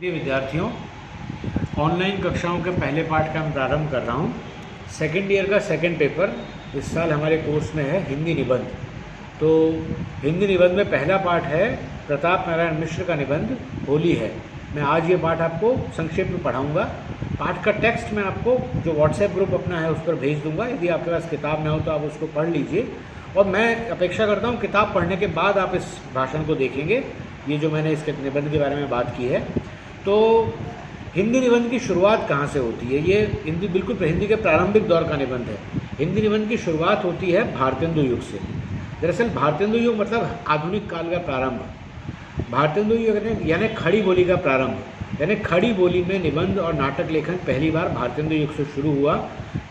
प्रिय विद्यार्थियों, ऑनलाइन कक्षाओं के पहले पाठ का मैं प्रारंभ कर रहा हूँ। सेकेंड ईयर का सेकेंड पेपर इस साल हमारे कोर्स में है हिंदी निबंध। तो हिंदी निबंध में पहला पाठ है प्रताप नारायण मिश्र का निबंध होली है। मैं आज ये पाठ आपको संक्षेप में पढ़ाऊँगा। पाठ का टेक्स्ट मैं आपको जो व्हाट्सएप ग्रुप अपना है उस पर भेज दूँगा। यदि आपके पास किताब ना हो तो आप उसको पढ़ लीजिए, और मैं अपेक्षा करता हूँ किताब पढ़ने के बाद आप इस भाषण को देखेंगे, ये जो मैंने इसके निबंध के बारे में बात की है। तो हिंदी निबंध की शुरुआत कहाँ से होती है? ये बिल्कुल हिंदी के प्रारंभिक दौर का निबंध है। हिंदी निबंध की शुरुआत होती है भारतेंदु युग से। दरअसल भारतेंदु युग मतलब आधुनिक काल का प्रारंभ। भारतेंदु युग यानी खड़ी बोली का प्रारंभ, यानी खड़ी बोली में निबंध और नाटक लेखन पहली बार भारतेंदु युग से शुरू हुआ।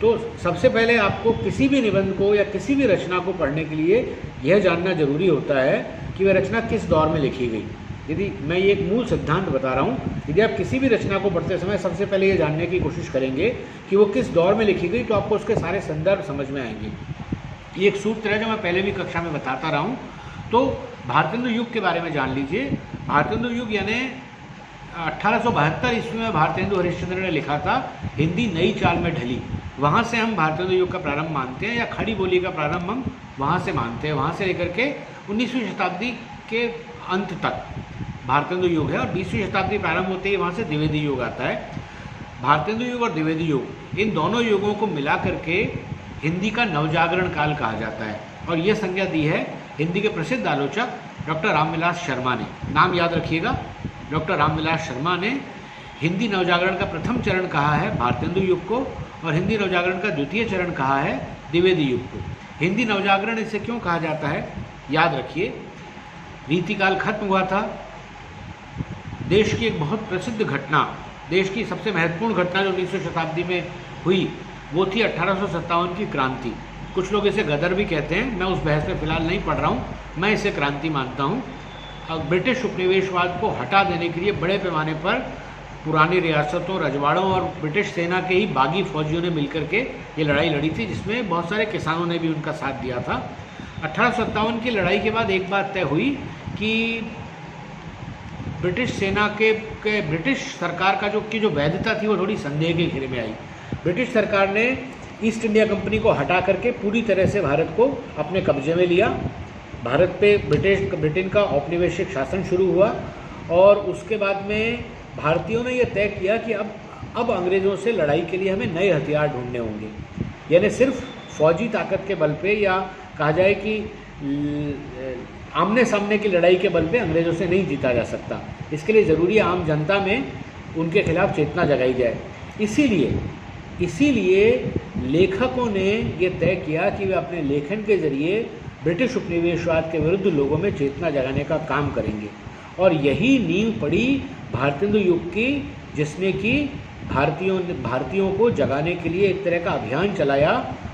तो सबसे पहले आपको किसी भी निबंध को या किसी भी रचना को पढ़ने के लिए यह जानना जरूरी होता है कि वह रचना किस दौर में लिखी गई। यदि मैं ये एक मूल सिद्धांत बता रहा हूँ, यदि आप किसी भी रचना को पढ़ते समय सबसे पहले ये जानने की कोशिश करेंगे कि वो किस दौर में लिखी गई, तो आपको उसके सारे संदर्भ समझ में आएंगे। ये एक सूत्र है जो मैं पहले भी कक्षा में बताता रहा हूँ। तो भारतेंदु युग के बारे में जान लीजिए। भारतेंदु युग यानी 1872 ईस्वी में भारतेंदु हरिश्चंद्र ने लिखा था, हिंदी नई चाल में ढली। वहाँ से हम भारतेंदु युग का प्रारंभ मानते हैं, या खड़ी बोली का प्रारंभ हम वहाँ से मानते हैं। वहाँ से लेकर के 19वीं शताब्दी के अंत तक भारतेंदु युग है, और 20वीं शताब्दी प्रारंभ होते ही वहाँ से द्विवेदी युग आता है। भारतेंदु युग और द्विवेदी युग, इन दोनों युगों को मिला करके हिंदी का नवजागरण काल कहा जाता है, और ये संज्ञा दी है हिंदी के प्रसिद्ध आलोचक डॉक्टर रामविलास शर्मा ने। नाम याद रखिएगा, डॉक्टर रामविलास शर्मा ने हिंदी नवजागरण का प्रथम चरण कहा है भारतेंदु युग को, और हिंदी नवजागरण का द्वितीय चरण कहा है द्विवेदी युग को। हिंदी नवजागरण इसे क्यों कहा जाता है, याद रखिए। रीतिकाल खत्म हुआ था। देश की एक बहुत प्रसिद्ध घटना, देश की सबसे महत्वपूर्ण घटना जो 19वीं शताब्दी में हुई, वो थी 1857 की क्रांति। कुछ लोग इसे गदर भी कहते हैं, मैं उस बहस में फिलहाल नहीं पढ़ रहा हूँ, मैं इसे क्रांति मानता हूँ। ब्रिटिश उपनिवेशवाद को हटा देने के लिए बड़े पैमाने पर पुरानी रियासतों, रजवाड़ों और ब्रिटिश सेना के ही बागी फौजियों ने मिलकर के ये लड़ाई लड़ी थी, जिसमें बहुत सारे किसानों ने भी उनका साथ दिया था। 1857 की लड़ाई के बाद एक बात तय हुई कि ब्रिटिश सेना के ब्रिटिश सरकार का जो वैधता थी वो थोड़ी संदेह के घेरे में आई। ब्रिटिश सरकार ने ईस्ट इंडिया कंपनी को हटा करके पूरी तरह से भारत को अपने कब्जे में लिया। भारत पे ब्रिटेन का औपनिवेशिक शासन शुरू हुआ, और उसके बाद में भारतीयों ने यह तय किया कि अब अंग्रेज़ों से लड़ाई के लिए हमें नए हथियार ढूंढने होंगे। यानी सिर्फ फौजी ताकत के बल पे, या कहा जाए कि आमने सामने की लड़ाई के बल पे अंग्रेज़ों से नहीं जीता जा सकता। इसके लिए ज़रूरी है आम जनता में उनके खिलाफ चेतना जगाई जाए। इसीलिए लेखकों ने ये तय किया कि वे अपने लेखन के ज़रिए ब्रिटिश उपनिवेशवाद के विरुद्ध लोगों में चेतना जगाने का काम करेंगे, और यही नींव पड़ी भारतेंदु युग की, जिसने कि भारतीयों को जगाने के लिए एक तरह का अभियान चलाया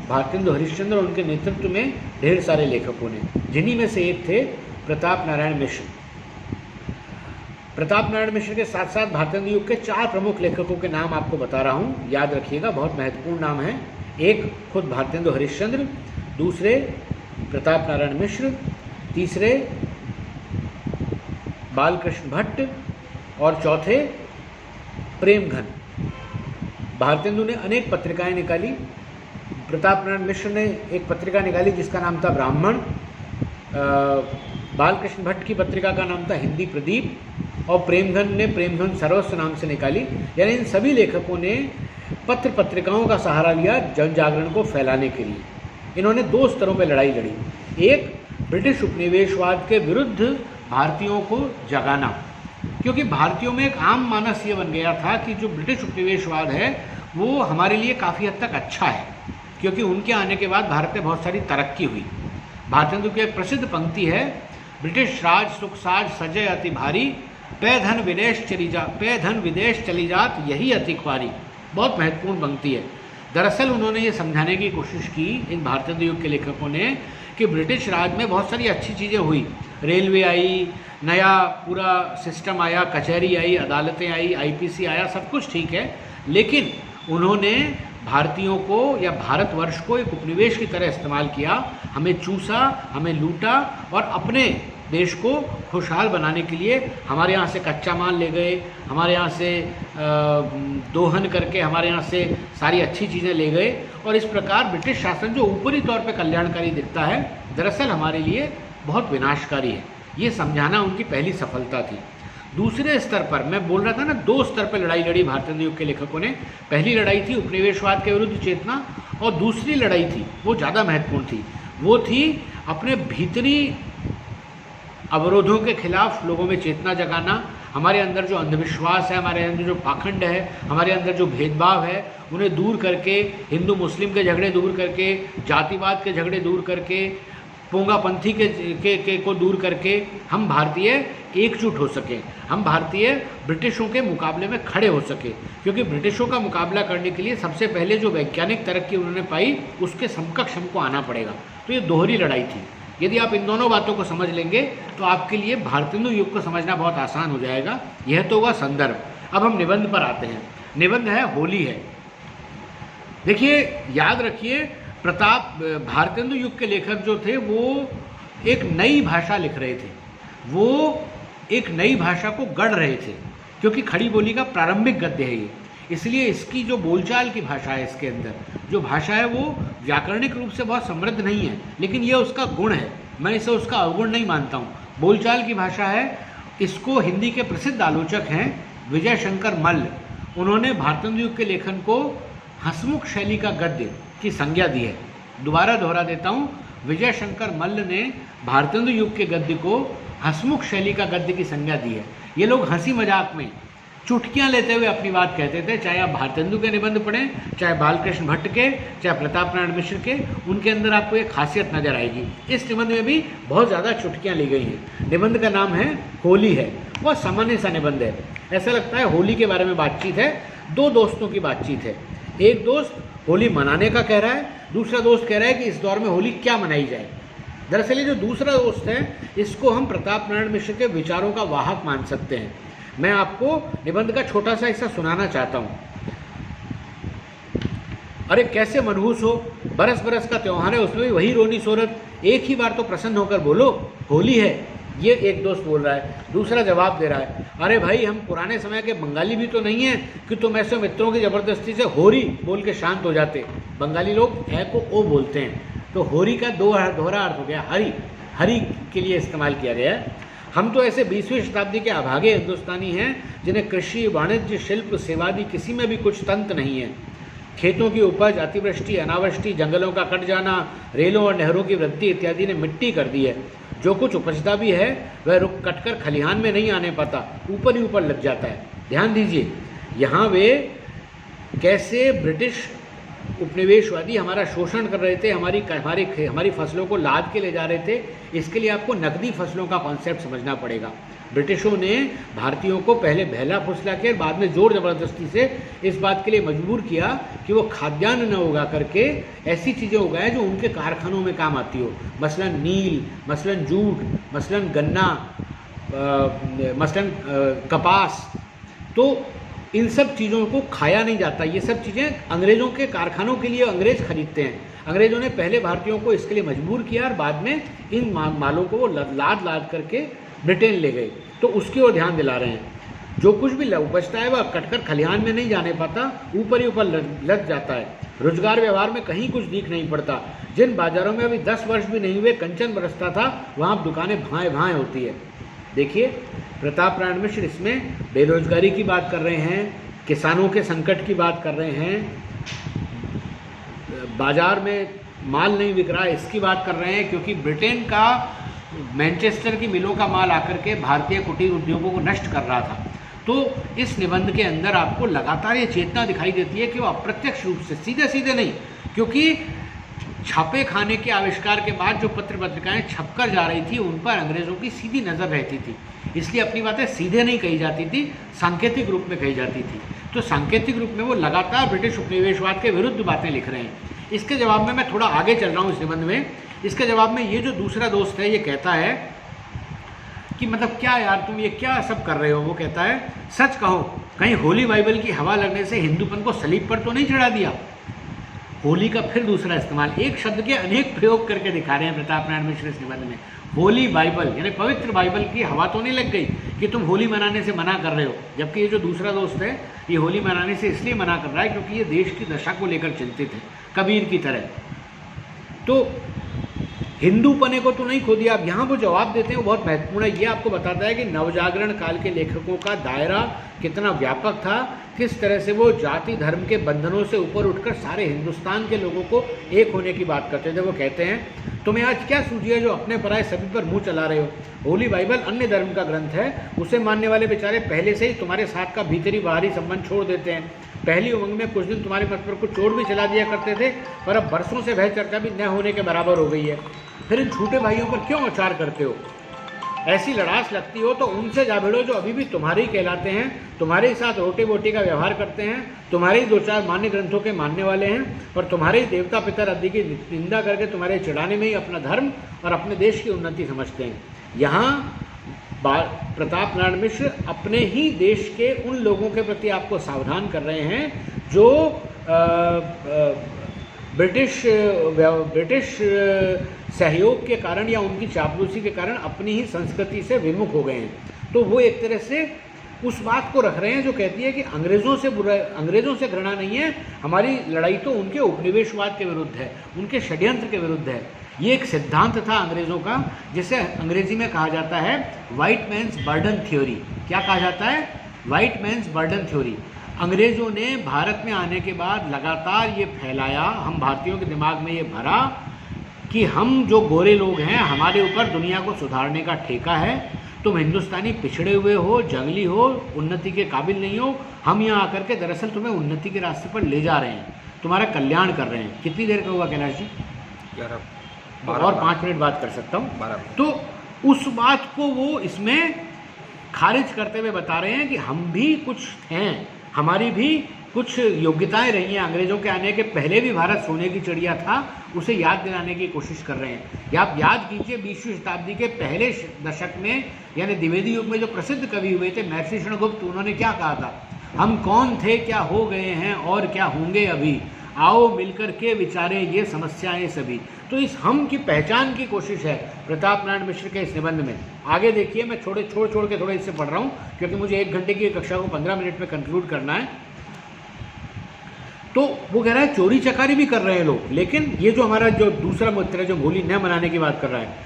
भारतेंदु हरिश्चंद्र और उनके नेतृत्व में ढेर सारे लेखकों ने, जिन्हीं में से एक थे प्रताप नारायण मिश्र। प्रताप नारायण मिश्र के साथ साथ भारतेंदु युग के 4 प्रमुख लेखकों के नाम आपको बता रहा हूँ, याद रखिएगा, बहुत महत्वपूर्ण नाम है। एक खुद भारतेंदु हरिश्चंद्र, दूसरे प्रताप नारायण मिश्र, तीसरे बालकृष्ण भट्ट, और चौथे प्रेमघन। भारतेंदु ने अनेक पत्रिकाएं निकाली। प्रताप नारायण मिश्र ने एक पत्रिका निकाली जिसका नाम था ब्राह्मण। बालकृष्ण भट्ट की पत्रिका का नाम था हिंदी प्रदीप, और प्रेमघन ने प्रेमघन सर्वस्व नाम से निकाली। यानी इन सभी लेखकों ने पत्रिकाओं का सहारा लिया जन जागरण को फैलाने के लिए। इन्होंने 2 स्तरों पर लड़ाई लड़ी। एक, ब्रिटिश उपनिवेशवाद के विरुद्ध भारतीयों को जगाना, क्योंकि भारतीयों में एक आम मानस ये बन गया था कि जो ब्रिटिश उपनिवेशवाद है वो हमारे लिए काफ़ी हद तक अच्छा है, क्योंकि उनके आने के बाद भारत में बहुत सारी तरक्की हुई। भारतेंदु की एक प्रसिद्ध पंक्ति है, ब्रिटिश राज सुख साज सजय अति भारी, पे धन विदेश चली जात यही अति ख्वारी। बहुत महत्वपूर्ण पंक्ति है। दरअसल उन्होंने ये समझाने की कोशिश की, इन भारतेंदु युग के लेखकों ने, कि ब्रिटिश राज में बहुत सारी अच्छी चीज़ें हुई। रेलवे आई, नया पूरा सिस्टम आया, कचहरी आई, अदालतें आई, IPC आया, सब कुछ ठीक है, लेकिन उन्होंने भारतीयों को या भारतवर्ष को एक उपनिवेश की तरह इस्तेमाल किया। हमें चूसा, हमें लूटा, और अपने देश को खुशहाल बनाने के लिए हमारे यहाँ से कच्चा माल ले गए, हमारे यहाँ से दोहन करके हमारे यहाँ से सारी अच्छी चीज़ें ले गए, और इस प्रकार ब्रिटिश शासन जो ऊपरी तौर पे कल्याणकारी दिखता है, दरअसल हमारे लिए बहुत विनाशकारी है। ये समझाना उनकी पहली सफलता थी। दूसरे स्तर पर मैं बोल रहा था ना, 2 स्तर पर लड़ाई लड़ी भारतेंदु युग के लेखकों ने। पहली लड़ाई थी उपनिवेशवाद के विरुद्ध चेतना, और दूसरी लड़ाई थी, वो ज़्यादा महत्वपूर्ण थी, वो थी अपने भीतरी अवरोधों के खिलाफ लोगों में चेतना जगाना। हमारे अंदर जो अंधविश्वास है, हमारे अंदर जो पाखंड है, हमारे अंदर जो भेदभाव है, उन्हें दूर करके, हिंदू मुस्लिम के झगड़े दूर करके, जातिवाद के झगड़े दूर करके, पोंगापंथी के को दूर करके हम भारतीय एकजुट हो सकें, हम भारतीय ब्रिटिशों के मुकाबले में खड़े हो सके। क्योंकि ब्रिटिशों का मुकाबला करने के लिए सबसे पहले जो वैज्ञानिक तरक्की उन्होंने पाई, उसके समकक्ष हमको आना पड़ेगा। तो ये दोहरी लड़ाई थी। यदि आप इन दोनों बातों को समझ लेंगे तो आपके लिए भारतेंदु युग को समझना बहुत आसान हो जाएगा। यह तो हुआ संदर्भ। अब हम निबंध पर आते हैं। निबंध है होली है। देखिए, याद रखिए, भारतेंदु युग के लेखक जो थे वो एक नई भाषा लिख रहे थे, वो एक नई भाषा को गढ़ रहे थे, क्योंकि खड़ी बोली का प्रारंभिक गद्य है ये। इसलिए इसकी जो बोलचाल की भाषा है, इसके अंदर जो भाषा है वो व्याकरणिक रूप से बहुत समृद्ध नहीं है, लेकिन ये उसका गुण है। मैं इसे उसका अवगुण नहीं मानता हूँ। बोलचाल की भाषा है। इसको हिंदी के प्रसिद्ध आलोचक हैं विजय शंकर मल्ल, उन्होंने भारतेंदु युग के लेखन को हंसमुख शैली का गद्य की संज्ञा दी है। दोबारा दोहरा देता हूँ, विजय शंकर मल्ल ने भारतेंदु युग के गद्य को हंसमुख शैली का गद्य की संज्ञा दी है। ये लोग हंसी मजाक में चुटकियाँ लेते हुए अपनी बात कहते थे। चाहे आप भारतेंदु के निबंध पढ़ें, चाहे बालकृष्ण भट्ट के, चाहे प्रताप नारायण मिश्र के, उनके अंदर आपको एक खासियत नजर आएगी। इस निबंध में भी बहुत ज़्यादा चुटकियाँ ली गई हैं। निबंध का नाम है होली है। बहुत सामान्य सा निबंध है। ऐसा लगता है होली के बारे में बातचीत है। 2 दोस्तों की बातचीत है। एक दोस्त होली मनाने का कह रहा है, दूसरा दोस्त कह रहा है कि इस दौर में होली क्या मनाई जाए। दरअसल ये जो दूसरा दोस्त है, इसको हम प्रताप नारायण मिश्र के विचारों का वाहक मान सकते हैं। मैं आपको निबंध का छोटा सा हिस्सा सुनाना चाहता हूँ। अरे कैसे मनहूस हो, बरस बरस का त्योहार है, उसमें भी वही रोनी सोरत, एक ही बार तो प्रसन्न होकर बोलो होली है। ये एक दोस्त बोल रहा है। दूसरा जवाब दे रहा है, अरे भाई हम पुराने समय के बंगाली भी तो नहीं हैं कि तुम ऐसे मित्रों की ज़बरदस्ती से होरी बोल के शांत हो जाते। बंगाली लोग है को ओ बोलते हैं, तो होरी का दोहरा अर्थ हो गया, हरी। हरी के लिए इस्तेमाल किया गया है। हम तो ऐसे 20वीं शताब्दी के अभागे हिंदुस्तानी हैं जिन्हें कृषि, वाणिज्य, शिल्प, सेवादि किसी में भी कुछ तंत्र नहीं है। खेतों की उपज, अतिवृष्टि, अनावृष्टि, जंगलों का कट जाना, रेलों और नहरों की वृद्धि इत्यादि ने मिट्टी कर दी है। जो कुछ उपजता भी है वह रुक कटकर खलिहान में नहीं आने पाता, ऊपर ही ऊपर लग जाता है। ध्यान दीजिए, यहाँ वे कैसे ब्रिटिश उपनिवेशवादी हमारा शोषण कर रहे थे, हमारी फसलों को लाद के ले जा रहे थे। इसके लिए आपको नकदी फसलों का कॉन्सेप्ट समझना पड़ेगा। ब्रिटिशों ने भारतीयों को पहले बहला फुसला के, बाद में जोर ज़बरदस्ती से इस बात के लिए मजबूर किया कि वो खाद्यान्न न उगा करके ऐसी चीज़ें उगाएं जो उनके कारखानों में काम आती हो। मसलन नील, मसलन जूट, मसलन गन्ना, मसलन कपास। तो इन सब चीज़ों को खाया नहीं जाता। ये सब चीज़ें अंग्रेज़ों के कारखानों के लिए अंग्रेज़ खरीदते हैं। अंग्रेज़ों ने पहले भारतीयों को इसके लिए मजबूर किया और बाद में इन मालों को वो लाद करके ब्रिटेन ले गए। तो उसकी ओर ध्यान दिला रहे हैं। जो कुछ भी उपजता है वह कटकर खलिहान में नहीं जाने पाता, ऊपर ही ऊपर लग जाता है। रोजगार व्यवहार में कहीं कुछ दिख नहीं पड़ता। जिन बाजारों में अभी 10 वर्ष भी नहीं हुए कंचन बरसता था, वहाँ दुकानें भाएँ भाएँ होती है। देखिए, प्रताप नारायण मिश्र इसमें बेरोजगारी की बात कर रहे हैं, किसानों के संकट की बात कर रहे हैं, बाजार में माल नहीं बिक रहा है इसकी बात कर रहे हैं, क्योंकि ब्रिटेन का मैनचेस्टर की मिलों का माल आकर के भारतीय कुटीर उद्योगों को नष्ट कर रहा था। तो इस निबंध के अंदर आपको लगातार ये चेतना दिखाई देती है कि वो अप्रत्यक्ष रूप से, सीधे सीधे नहीं, क्योंकि छापे खाने के आविष्कार के बाद जो पत्र पत्रिकाएं छपकर जा रही थी उन पर अंग्रेज़ों की सीधी नज़र रहती थी, इसलिए अपनी बातें सीधे नहीं कही जाती थी, सांकेतिक रूप में कही जाती थी। तो सांकेतिक रूप में वो लगातार ब्रिटिश उपनिवेशवाद के विरुद्ध बातें लिख रहे हैं। इसके जवाब में मैं थोड़ा आगे चल रहा हूँ इस निबंध में। इसके जवाब में ये जो दूसरा दोस्त है ये कहता है कि मतलब क्या यार तुम ये क्या सब कर रहे हो। वो कहता है, सच कहो कहीं होली बाइबल की हवा लगने से हिंदूपन को सलीब पर तो नहीं चढ़ा दिया। होली का फिर दूसरा इस्तेमाल, एक शब्द के अनेक प्रयोग करके दिखा रहे हैं प्रताप नारायण मिश्र इस निबंध में। होली बाइबल यानी पवित्र बाइबल की हवा तो नहीं लग गई कि तुम होली मनाने से मना कर रहे हो, जबकि ये जो दूसरा दोस्त है ये होली मनाने से इसलिए मना कर रहा है क्योंकि ये देश की दशा को लेकर चिंतित है, कबीर की तरह। तो हिंदूपने को तो नहीं खो दिया। अब यहाँ वो जवाब देते हैं वो बहुत महत्वपूर्ण है। ये आपको बताता है कि नवजागरण काल के लेखकों का दायरा कितना व्यापक था, किस तरह से वो जाति धर्म के बंधनों से ऊपर उठकर सारे हिंदुस्तान के लोगों को एक होने की बात करते थे। वो कहते हैं तुम्हें आज क्या सूझी है जो अपने पराये सभी पर मुंह चला रहे हो। होली बाइबल अन्य धर्म का ग्रंथ है, उसे मानने वाले बेचारे पहले से ही तुम्हारे साथ का भीतरी बाहरी संबंध छोड़ देते हैं। पहली उमंग में कुछ दिन तुम्हारे मत पर कुछ चोट भी चला दिया करते थे, पर अब बरसों से वह चर्चा भी न होने के बराबर हो गई है। फिर इन छोटे भाइयों पर क्यों अचार करते हो? ऐसी लड़ास लगती हो तो उनसे जा भिड़ो जो अभी भी तुम्हारे ही कहलाते हैं, तुम्हारे ही साथ रोटी बोटी का व्यवहार करते हैं, तुम्हारे ही दो चार मान्य ग्रंथों के मानने वाले हैं, और तुम्हारे ही देवता पितर आदि की निंदा करके तुम्हारे चिढ़ाने में ही अपना धर्म और अपने देश की उन्नति समझते हैं। यहाँ प्रताप नारायण मिश्र अपने ही देश के उन लोगों के प्रति आपको सावधान कर रहे हैं जो ब्रिटिश सहयोग के कारण या उनकी चापलूसी के कारण अपनी ही संस्कृति से विमुख हो गए हैं। तो वो एक तरह से उस बात को रख रहे हैं जो कहती है कि अंग्रेज़ों से घृणा नहीं है, हमारी लड़ाई तो उनके उपनिवेशवाद के विरुद्ध है, उनके षड्यंत्र के विरुद्ध है। ये एक सिद्धांत था अंग्रेज़ों का, जिसे अंग्रेजी में कहा जाता है वाइट मैन्स बर्डन थ्योरी। क्या कहा जाता है? White man's burden theory. अंग्रेज़ों ने भारत में आने के बाद लगातार ये फैलाया, हम भारतीयों के दिमाग में ये भरा कि हम जो गोरे लोग हैं हमारे ऊपर दुनिया को सुधारने का ठेका है, तुम हिंदुस्तानी पिछड़े हुए हो, जंगली हो, उन्नति के काबिल नहीं हो, हम यहाँ आकर के दरअसल तुम्हें उन्नति के रास्ते पर ले जा रहे हैं, तुम्हारा कल्याण कर रहे हैं। कितनी देर का हुआ कैलाश जी? 11 और 5 मिनट बात कर सकता हूँ। तो उस बात को वो इसमें खारिज करते हुए बता रहे हैं कि हम भी कुछ हैं, हमारी भी कुछ योग्यताएं रही हैं। अंग्रेज़ों के आने के पहले भी भारत सोने की चिड़िया था, उसे याद दिलाने की कोशिश कर रहे हैं। या आप याद कीजिए 20वीं शताब्दी के पहले दशक में यानी द्विवेदी युग में जो प्रसिद्ध कवि हुए थे महर्षि क्षणगुप्त, उन्होंने क्या कहा था? हम कौन थे, क्या हो गए हैं और क्या होंगे अभी, आओ मिलकर के विचारे ये समस्याएं सभी। तो इस हम की पहचान की कोशिश है प्रताप नारायण मिश्र के इस निबंध में। आगे देखिए, मैं छोड़ के थोड़े इससे पढ़ रहा हूँ क्योंकि मुझे 1 घंटे की कक्षा को 15 मिनट में कंक्लूड करना है। तो वो कह रहा है चोरी चकारी भी कर रहे हैं लोग, लेकिन ये जो हमारा जो दूसरा मित्र है जो होली न मनाने की बात कर रहा है,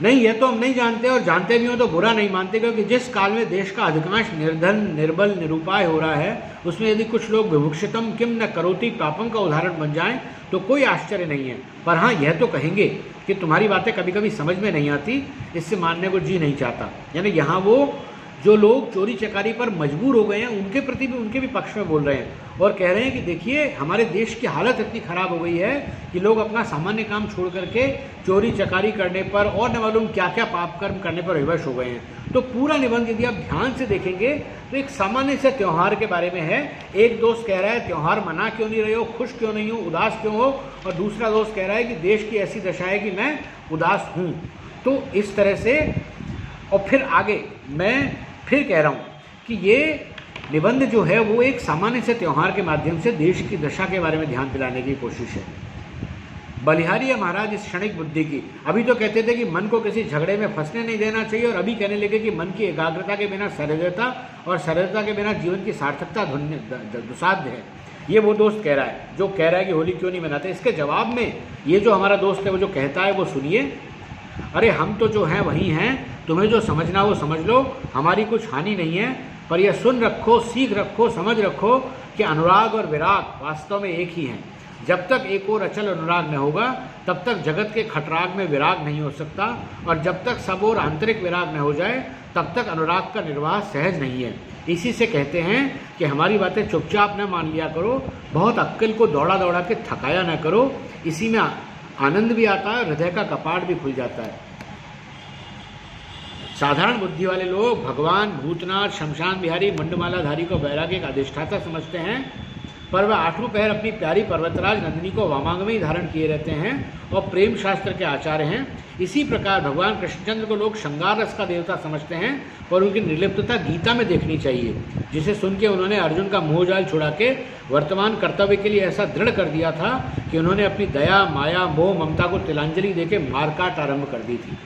नहीं ये तो हम नहीं जानते, और जानते भी हो तो बुरा नहीं मानते, क्योंकि जिस काल में देश का अधिकांश निर्धन निर्बल निरुपाय हो रहा है उसमें यदि कुछ लोग विभुक्षितम किम न करोति पापम का उदाहरण बन जाएं तो कोई आश्चर्य नहीं है। पर हाँ, यह तो कहेंगे कि तुम्हारी बातें कभी कभी समझ में नहीं आती, इससे मानने को जी नहीं चाहता। यानी यहाँ वो जो लोग चोरी चकारी पर मजबूर हो गए हैं उनके प्रति भी, उनके भी पक्ष में बोल रहे हैं और कह रहे हैं कि देखिए हमारे देश की हालत इतनी ख़राब हो गई है कि लोग अपना सामान्य काम छोड़ करके चोरी चकारी करने पर और न मालूम क्या क्या पाप कर्म करने पर विवश हो गए हैं। तो पूरा निबंध यदि आप ध्यान से देखेंगे तो एक सामान्य से त्यौहार के बारे में है। एक दोस्त कह रहा है त्यौहार मना क्यों नहीं रहे हो, खुश क्यों नहीं हो, उदास क्यों हो, और दूसरा दोस्त कह रहा है कि देश की ऐसी दशा है कि मैं उदास हूँ। तो इस तरह से, और फिर आगे मैं फिर कह रहा हूँ कि ये निबंध जो है वो एक सामान्य से त्यौहार के माध्यम से देश की दशा के बारे में ध्यान दिलाने की कोशिश है। बलिहारी है महाराज इस क्षणिक बुद्धि की। अभी तो कहते थे कि मन को किसी झगड़े में फंसने नहीं देना चाहिए, और अभी कहने लगे कि मन की एकाग्रता के बिना सहृदयता और सहृदयता के बिना जीवन की सार्थकता दुसाध्य है। ये वो दोस्त कह रहा है जो कह रहा है कि होली क्यों नहीं मनाते। इसके जवाब में ये जो हमारा दोस्त है वो जो कहता है वो सुनिए। अरे हम तो जो हैं वही हैं, तुम्हें जो समझना वो समझ लो, हमारी कुछ हानि नहीं है, पर यह सुन रखो, सीख रखो, समझ रखो कि अनुराग और विराग वास्तव में एक ही हैं। जब तक एक और अचल अनुराग न होगा तब तक जगत के खटराग में विराग नहीं हो सकता, और जब तक सब और आंतरिक विराग न हो जाए तब तक अनुराग का निर्वाह सहज नहीं है। इसी से कहते हैं कि हमारी बातें चुपचाप न मान लिया करो, बहुत अक्ल को दौड़ा दौड़ा के थकाया न करो, इसी में आनंद भी आता है, हृदय का कपाट भी खुल जाता है। साधारण बुद्धि वाले लोग भगवान भूतनाथ शमशान बिहारी मंडमालाधारी को वैराग्य का अधिष्ठाता समझते हैं, पर वह आठों पहर अपनी प्यारी पर्वतराज नंदिनी को वामांग में ही धारण किए रहते हैं और प्रेम शास्त्र के आचार्य हैं। इसी प्रकार भगवान कृष्णचंद्र को लोग श्रृंगार रस का देवता समझते हैं और उनकी निर्लिप्तता गीता में देखनी चाहिए, जिसे सुन के उन्होंने अर्जुन का मोहजाल छुड़ा के वर्तमान कर्तव्य के लिए ऐसा दृढ़ कर दिया था कि उन्होंने अपनी दया, माया, मोह, ममता को तिलांजलि देके मारकाट आरंभ कर दी थी।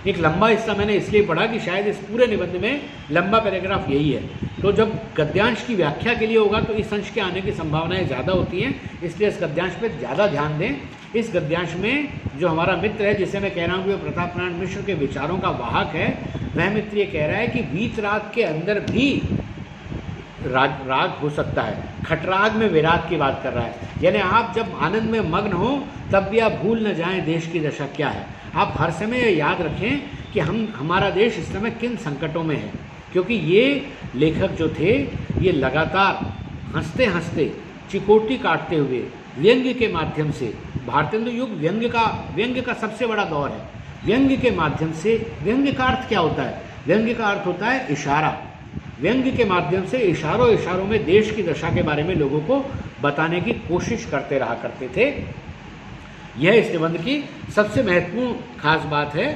एक लंबा हिस्सा मैंने इसलिए पढ़ा कि शायद इस पूरे निबंध में लंबा पैराग्राफ यही है। तो जब गद्यांश की व्याख्या के लिए होगा तो इस अंश के आने की संभावनाएं ज़्यादा होती हैं, इसलिए इस गद्यांश पर ज़्यादा ध्यान दें। इस गद्यांश में जो हमारा मित्र है, जिसे मैं कह रहा हूँ कि वो प्रताप नारायण मिश्र के विचारों का वाहक है, वह मित्र ये कह रहा है कि वीतराग के अंदर भी राग हो सकता है। खटराग में विराग की बात कर रहा है, यानी आप जब आनंद में मग्न हो तब भी आप भूल न जाएं देश की दशा क्या है। आप हर समय ये याद रखें कि हमारा देश इस समय किन संकटों में है, क्योंकि ये लेखक जो थे ये लगातार हंसते हंसते, चिकोटी काटते हुए, व्यंग्य के माध्यम से, भारतेंदु युग व्यंग्य का सबसे बड़ा दौर है। व्यंग्य के माध्यम से, व्यंग्य का अर्थ क्या होता है? व्यंग्य का अर्थ होता है इशारा। व्यंग्य के माध्यम से इशारों में देश की दशा के बारे में लोगों को बताने की कोशिश करते रहा करते थे। यह इस निबंध की सबसे महत्वपूर्ण खास बात है।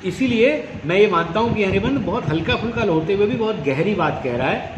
इसीलिए मैं ये मानता हूँ कि यह निबंध बहुत हल्का फुल्का होते हुए भी बहुत गहरी बात कह रहा है।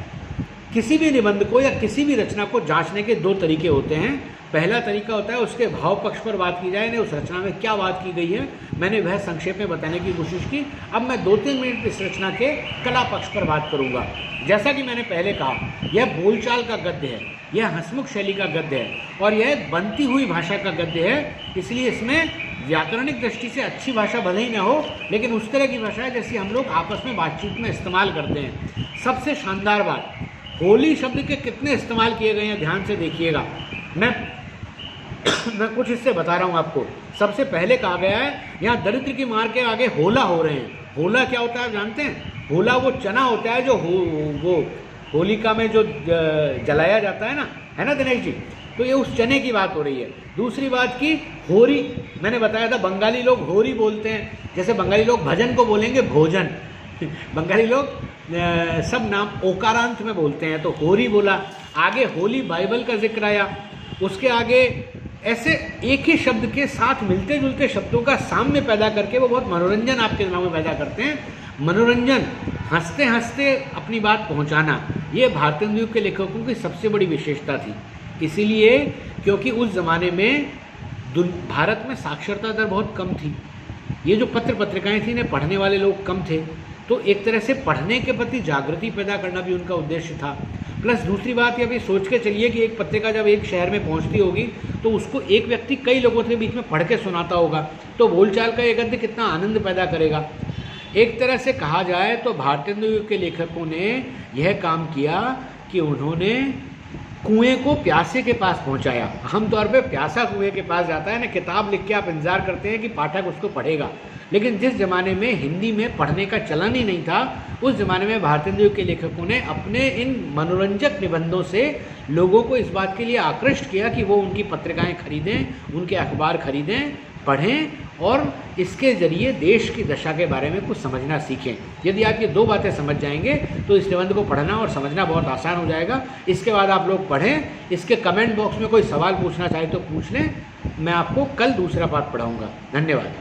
किसी भी निबंध को या किसी भी रचना को जांचने के दो तरीके होते हैं। पहला तरीका होता है उसके भाव पक्ष पर बात की जाए, यानी उस रचना में क्या बात की गई है। मैंने वह संक्षेप में बताने की कोशिश की। अब मैं 2-3 मिनट इस रचना के कला पक्ष पर बात करूंगा। जैसा कि मैंने पहले कहा, यह बोलचाल का गद्य है, यह हंसमुख शैली का गद्य है और यह एक बनती हुई भाषा का गद्य है। इसलिए इसमें व्याकरणिक दृष्टि से अच्छी भाषा भले ही न हो, लेकिन उस तरह की भाषा है जैसी हम लोग आपस में बातचीत में इस्तेमाल करते हैं। सबसे शानदार बात, होली शब्द के कितने इस्तेमाल किए गए हैं ध्यान से देखिएगा। मैं कुछ इससे बता रहा हूँ आपको। सबसे पहले कहा गया है यहाँ दरिद्र की मार के आगे होला हो रहे हैं। होला क्या होता है आप जानते हैं? होला वो चना होता है जो वो होलिका में जो जलाया जाता है ना दिनेश जी? तो ये उस चने की बात हो रही है। दूसरी बात की होरी, मैंने बताया था बंगाली लोग होरी बोलते हैं, जैसे बंगाली लोग भजन को बोलेंगे भोजन। बंगाली लोग सब नाम ओकारांत में बोलते हैं, तो होरी बोला। आगे होली बाइबल का जिक्र आया, उसके आगे ऐसे एक ही शब्द के साथ मिलते जुलते शब्दों का साम्य पैदा करके वो बहुत मनोरंजन आपके दिमाग में पैदा करते हैं। मनोरंजन, हंसते हंसते अपनी बात पहुंचाना, ये भारतेंदु युग के लेखकों की सबसे बड़ी विशेषता थी। इसीलिए क्योंकि उस ज़माने में भारत में साक्षरता दर बहुत कम थी। ये जो पत्र पत्रिकाएँ थी, इन्हें पढ़ने वाले लोग कम थे, तो एक तरह से पढ़ने के प्रति जागृति पैदा करना भी उनका उद्देश्य था। प्लस दूसरी बात ये, अभी सोच के चलिए कि एक पत्रिका जब एक शहर में पहुंचती होगी तो उसको एक व्यक्ति कई लोगों के बीच में पढ़ के सुनाता होगा, तो बोलचाल का ये गद्य कितना आनंद पैदा करेगा। एक तरह से कहा जाए तो भारतेंदु युग के लेखकों ने यह काम किया कि उन्होंने कुएं को प्यासे के पास पहुंचाया। आमतौर पे प्यासा कुएं के पास जाता है ना, किताब लिख के आप इंतजार करते हैं कि पाठक उसको पढ़ेगा, लेकिन जिस ज़माने में हिंदी में पढ़ने का चलन ही नहीं था, उस ज़माने में भारतेंदु युग के लेखकों ने अपने इन मनोरंजक निबंधों से लोगों को इस बात के लिए आकृष्ट किया कि वो उनकी पत्रिकाएं खरीदें, उनके अखबार खरीदें, पढ़ें और इसके ज़रिए देश की दशा के बारे में कुछ समझना सीखें। यदि आप ये दो बातें समझ जाएंगे तो इस निबंध को पढ़ना और समझना बहुत आसान हो जाएगा। इसके बाद आप लोग पढ़ें, इसके कमेंट बॉक्स में कोई सवाल पूछना चाहे तो पूछ लें, मैं आपको कल दूसरा पाठ पढ़ाऊँगा। धन्यवाद।